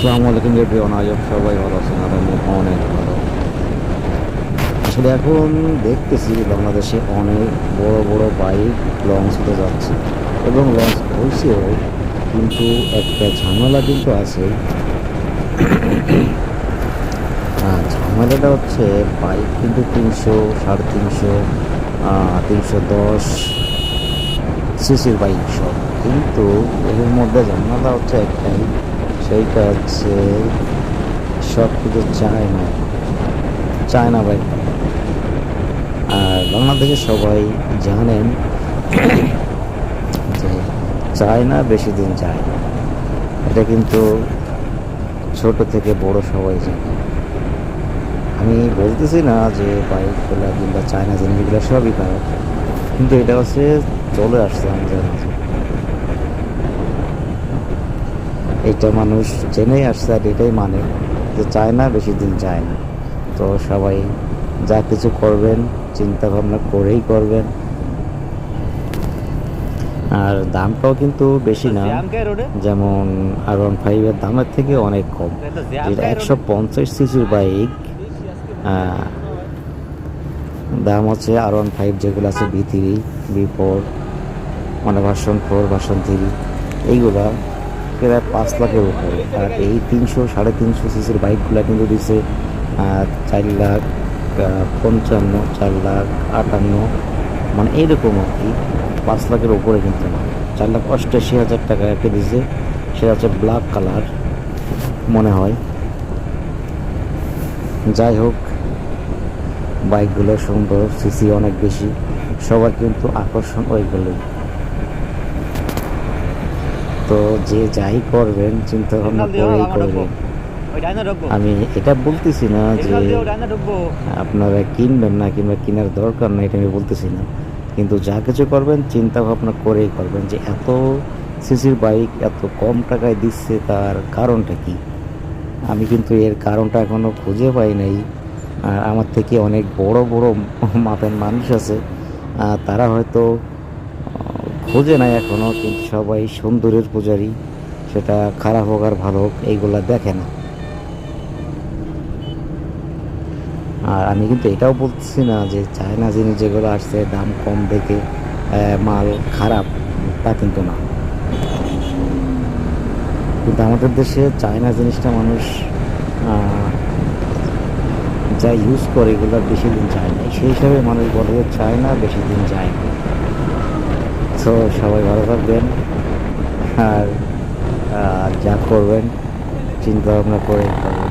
আসসালামু আলাইকুম এভরিওয়ান, আজব সবাই ভালো আছেন আর আমি অনেক ভালো। আসলে এখন দেখতেছি বাংলাদেশে অনেক বড় বড় বাইক লঞ্চ হতে যাচ্ছে এবং লঞ্চ হয়েছেও, কিন্তু একটা ঝামেলা কিন্তু আছে। ঝামেলাটা হচ্ছে বাইক কিন্তু 300, 350, 310 সিসির বাইক সব, কিন্তু এর মধ্যে ঝামেলা হচ্ছে একটাই, সেইটা হচ্ছে সব কিছু চায়না বাইক। আর বাংলাদেশে সবাই জানেন যে চায়না বেশি দিন যায় না, এটা কিন্তু ছোট থেকে বড় সবাই জানে। আমি বলতেছি না যে বাইকগুলো কিংবা চায়না জিনিসগুলো সবই খারাপ, কিন্তু এটা হচ্ছে চলে আসছে আমাদের মাঝে, এইটা মানুষ জেনেই আসছে আর এটাই মানে যে চায়না বেশি দিন যায় না। তো সবাই যা কিছু করবেন চিন্তা ভাবনা করেই করবেন। আর দামটাও কিন্তু বেশি না, যেমন R15 দামের থেকে অনেক কম। যেটা 150 সিসির বাইক, দাম হচ্ছে R15 যেগুলো আছে V3, V4, মানে ভার্সন 4, ভার্সন 3, এইগুলা প্রায় 5 লাখের উপরে। আর এই 300, 350 সিসির বাইকগুলো কিন্তু দিচ্ছে 4,55,000, 4,58,000, মানে এইরকম আর কি। 5 লাখের উপরে কিন্তু না, 4,88,000 টাকা একটা দিছে, সেটা হচ্ছে ব্ল্যাক কালার মনে হয়। যাই হোক, বাইকগুলো সুন্দর, সিসি অনেক বেশি, সবার কিন্তু আকর্ষণ ওইগুলোই। তো যে যাই করবেন চিন্তা ভাবনা করেই করবেন। আমি এটা বলতেছি না যে আপনারা কিনবেন না কিংবা কেনার দরকার না, এটা আমি বলতেছি না, কিন্তু যা কিছু করবেন চিন্তা ভাবনা করেই করবেন যে এত সিসির বাইক এত কম টাকায় দিচ্ছে, তার কারণটা কি। আমি কিন্তু এর কারণটা এখনও খুঁজে পাই নাই। আর আমার থেকে অনেক বড় বড় মাপের মানুষ আছে, তারা হয়তো খোঁজে নাই এখনও, কিন্তু সবাই সুন্দরের পূজারি, সেটা খারাপ হোক আর ভালো হোক এইগুলা দেখে না। আর আমি কিন্তু এটাও বলছি না যে চায়না জিনিস যেগুলো আসছে দাম কম দেখে মাল খারাপ, তা কিন্তু না। কিন্তু আমাদের দেশে চায়না জিনিসটা মানুষ যা ইউজ করে এগুলো বেশি দিন যায় না, সেই হিসাবে মানুষ বলে যে চায়না বেশি দিন যায় না। তো সবাই ভালো থাকবেন, আর যা করবেন চিন্তা ভাবনা করে করবেন।